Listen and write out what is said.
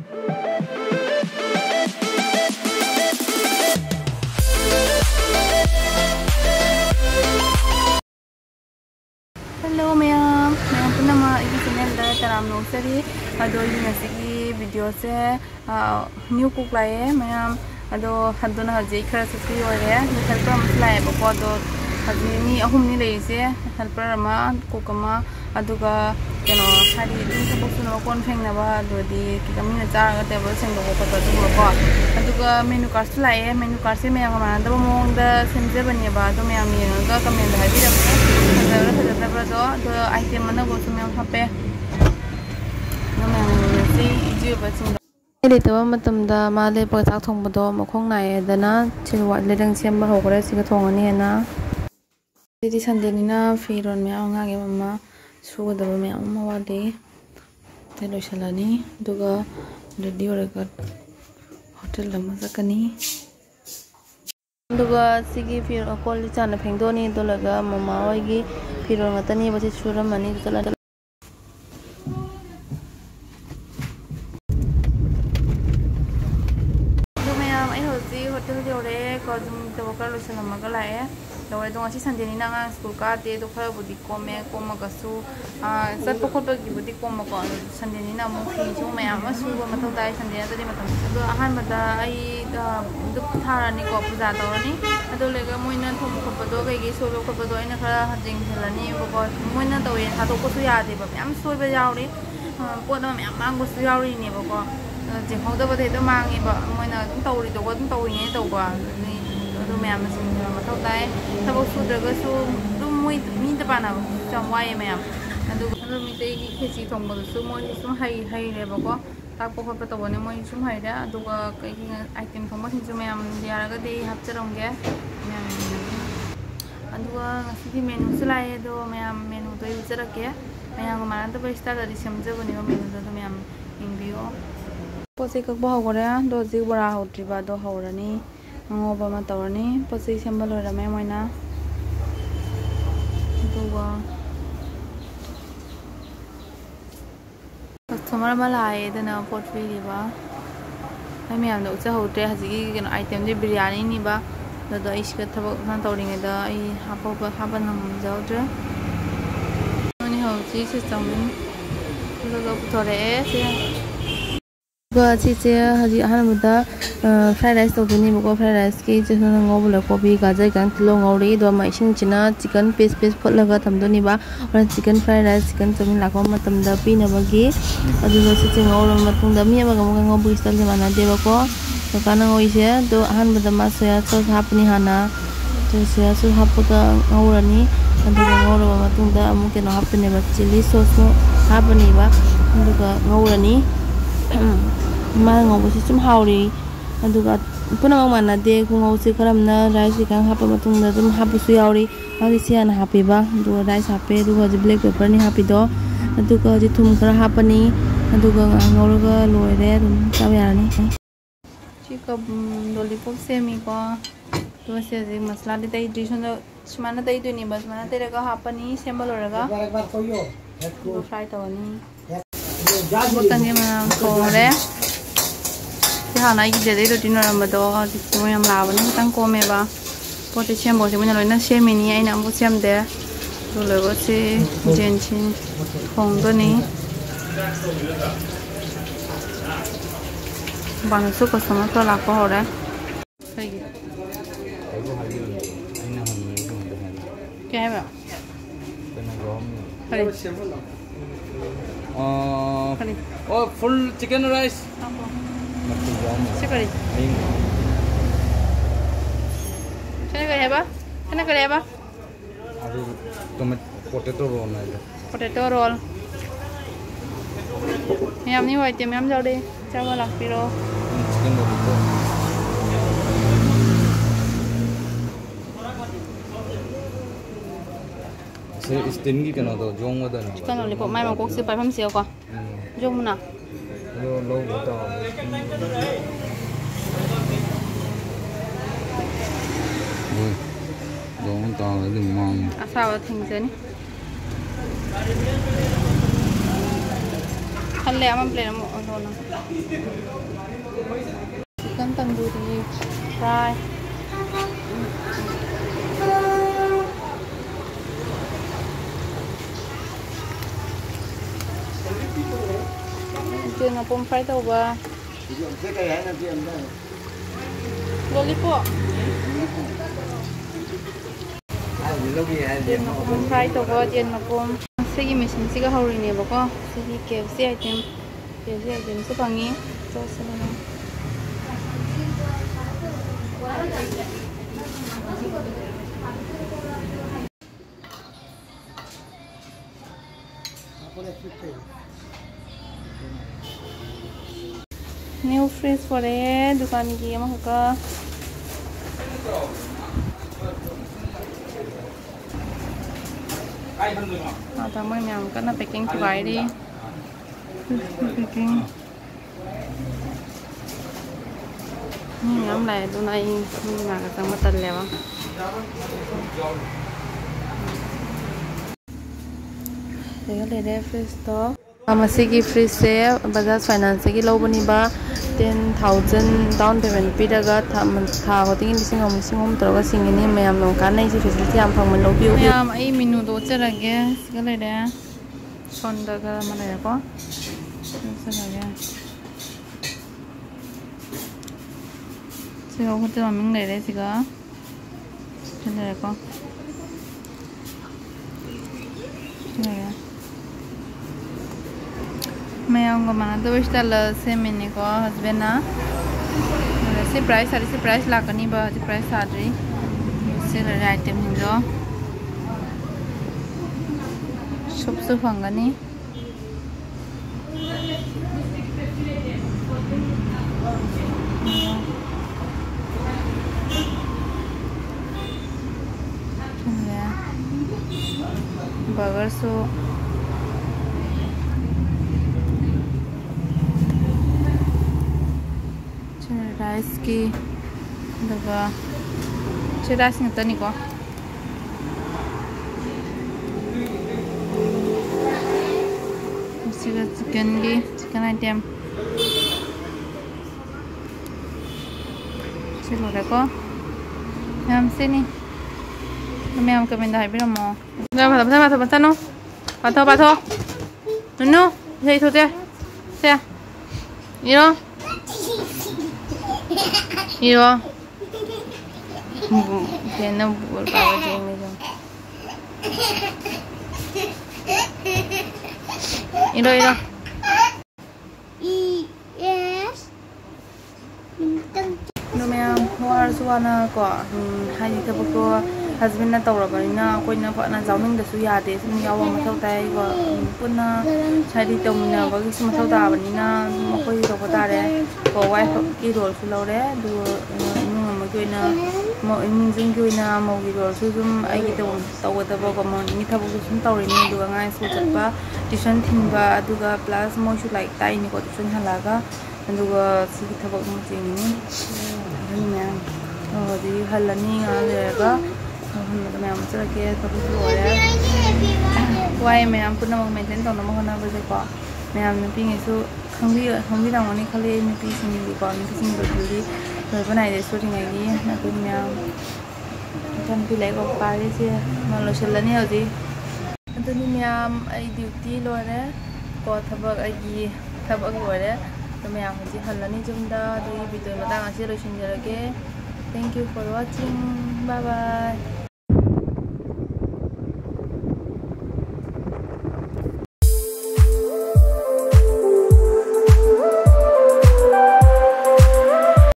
Hello ma'am पुनः इस channel दा तराम नोसरी अदो इनसिगी वीडियो से न्यू कुक लाए मैम अदो हदोना हजे खरा ससी ओरे हेल्पर मसलाए बको अदो हजे नि अहुमनि लेसे हेल्पर अमा कुक अमा अदुगा केनो हारि दिन सबसुनो कोन फेंगनाबा अदोदि किकमिना चारगा टेबल सेंगो को अदुगो अदुगा मेनू कार्ड लाए मेनू कार्ड से मैम मानदबा मोंगदा सेमजेबनेबा अदो मैम येंगा कमेंट हाइबिरबने फजदबदो अदो आइटम मनगोसु मैम हापे मैम से इजिबा चिंग लेतबा मतमदा माले पचाक थोंबदो मखोंग नायदना चिलवा लेदंग सेमबा होगरे सिगा थोंगनी हेना दिदी संडेनिना फिरोन मैम अंगागे मम्मा सुगदबा मैम मवादे ते लोइसलानी दुगा रेडी होरगा होटल लमा सकनी दुगा सिगी फिर कोली चाना फेंगदोनी दोलगा मम्मा होइगी फिरोन ngतनी बसे सुरमनी चला होटल जोरे कजुम तबका लोसलमगा लाए दौरे दो asi संडे नि नांगा स्कूल काते दो खरा बुदि कोमे कोमगसु चट पखोट की बुदि कोमको संडे नि ना मु फी सु मयाम सुबो मथौ दाई संडे तदि मतम दो अहान मदा आई दु थारानी को पूजा तौरनी अदो लेगा मोइना थोम खपदो गैगे सोलो खपदो आइना खरा हजिंग थलनी बको मोइना तौए थादोकसु यादे बा मयाम सोइबा यावरे पोदम मयाम मांगसु यावरी ने बको जेखौदबदे तो मांगेबा मोइना तौरिदोगो तौइने तौबा अदो मैम मथौ ताई थबक सुद्रगसु दुम मोइ मी दबाना जम वाये मैम अदो मिते की खेची थोंबदसु मोइ सुम हाई लेबको ताकपो खपा तबने मोइ सुम हाइदा अदुगा कई आइटम थोंबा सिंसु मैम यारगा दे हापचरंगे मैम अदुगा ngasi मेनू सलाए दो मैम मेनू तो युजरके मैम माना तो स्टार दि सेमजबने मेनू तो मैम इंबियो पोसे ककबा होगरे दो जि बरा होत्रिबा दो हौरनी ngोबा मा तौरनी पोसे सेमबल होरमे मोइना दुगा कस्टमर मलाए दना पोट फ्रीबा आई मैम दो उचा होत्रे हजि केनो आइटम दे बिरयानी निबा दो इस्का थबक ना तौरिंगे दा आई हापबा हाबन हम जाउद्रे अनि हौजि से चाउमिन दुगा पुथोरे से से हजी अहमदा फ्राइड राइस तौदनी बको फ्राइड राइस की जसन ngobula कोबी गाजर गान किलो ngori दो मा इसिंग चिना चिकन पीस फुटलगा थमदोनी बा और chicken fried rice chicken chow mein लाको मतमदा पिनबगी अदुगा से ngoro matungda mi ama gam ngobu style mana debako तो kana ngoise दो अहमदा मा सोया सॉस हापनी हाना तो सोया सॉस हापगा ngorani अदुगा ngoro matungda amu keno hapne ba chili sauce mo hapani ba अदुगा ngorani मांगो बसे सुम हाउरी अदुगा पुना मानदे खुंगौ से खरमना राइस का हापा मतुंगदा तुम हापुसु याउरी आदि सियाना हापेबा दो राइस हापे दुगा जे ब्लैक पेपर नि हापिदो अदुगा जे थुम खरा हापनी अदुगा ngौरगा लोइरे तुम चाबयानी चिका लॉलीपॉप सेमी को तो से जे मसाला दे तई डिशन सुमाना तई दुनी बस माना तेरेगा हापनी सेम्बल होरगा फ्राई तवनी बोतंगे मा कोरे हाना इजेदे रोटी नरमदो जिमो याम लाबने तंग कोमेबा पोटे सेमबो से मोना लोइना सेमिनी आइना अमबो सेमदे तो लोगो से जेनसिन थोंदोनी बानसु कस्टमर तो लाको होरे क्या है बा और full chicken rice Sekali. Sana kali apa? Ada potato roll aja. Potato roll. Ma'am नहीं होते मैम जाओ दे चावल लाख पिरो चिकन लॉलीपॉप से स्टिंग की क्या तो जोंग वाला ना चिकन लॉलीपॉप मैं मकोक से पाइप हम सियो को जोंग मुना लो लो होता जोंग ताऊ ले मांग आसाव थिंग से नी हल्ले आम प्लेन ना chicken tandoori fry Chiên ngapom fry tàu ba lollipop chiên ngapom fry tàu ba chiên ngapom segi machine siga hori ne ba ko segi KFC item se pangi to se na new freeze for it dukan ki ama ka ta mới mèo cái nó packing thì vậy đi packing nhóm này tụi này mà cái tầng mất tần lèo để cái này freeze đó Masigi free sale Bajaj Finance ki lo bani ba 10,000 down payment pidaga tha hoting lisingom troga singini mayam no kan nei si facility am phang man lo bi mayam ai menu do charage sigale de sonda ga mane ko charage sigo hotel aming le de siga charage ko charage मैं आऊँगा माना तो इस तरह से मैंने को husband ना ऐसे प्राइस ला करनी बात प्राइस आ रही इससे लड़े आइटम हैं जो शुभ शुभ फंगनी बर्गर सो राइस की दगा राइस नहीं तनी को चिकन आइटम चलो देखो हम से नहीं मैं हम कमेंट है भी रमो ना बात नो बात नो ये तो क्या ये Iro Kena bubur bawa je ni jom Iro Yes No ma'am war suana ko hai ni tabu ko husband na tawra bani na koi na pa na zawning da su ya de sum yawa ma thau tai ko punna chai di tomina ba ki sum thau ta bani na ma koi ro ko ta re ko wife ki role su lo re du ma koi na mo in jing koi na mo ki role su sum ai ki taw ta ba ko mo ni tabu su sum tawri ni du ngai su chat ba tuition thin ba adu ga plus mo su like tai ni ko tuition hala ga adu ga si ki tabu mo jing ni ni ma'am di halani nga le ga मैं हमसे के कभी हो रहा है Y मैं हम पुनः मेंटेन तो नमक होना बजे को मैं हम पिंग ऐसो खंगी दामनी खाली मैं पी सिंगी को मैं सिंगी बदली तो बनाई दे शूटिंग आएगी ना तो मैं हम पी ले को पारे से मानो चलने हो जी तो नहीं मैं आई ड्यूटी लो रहे को थबक हो रहे तो मैं हम जी हल्लानी जुम्दा तो ये वीडियो में तांग आशी रोशन जरगे Thank you for watching. Bye bye.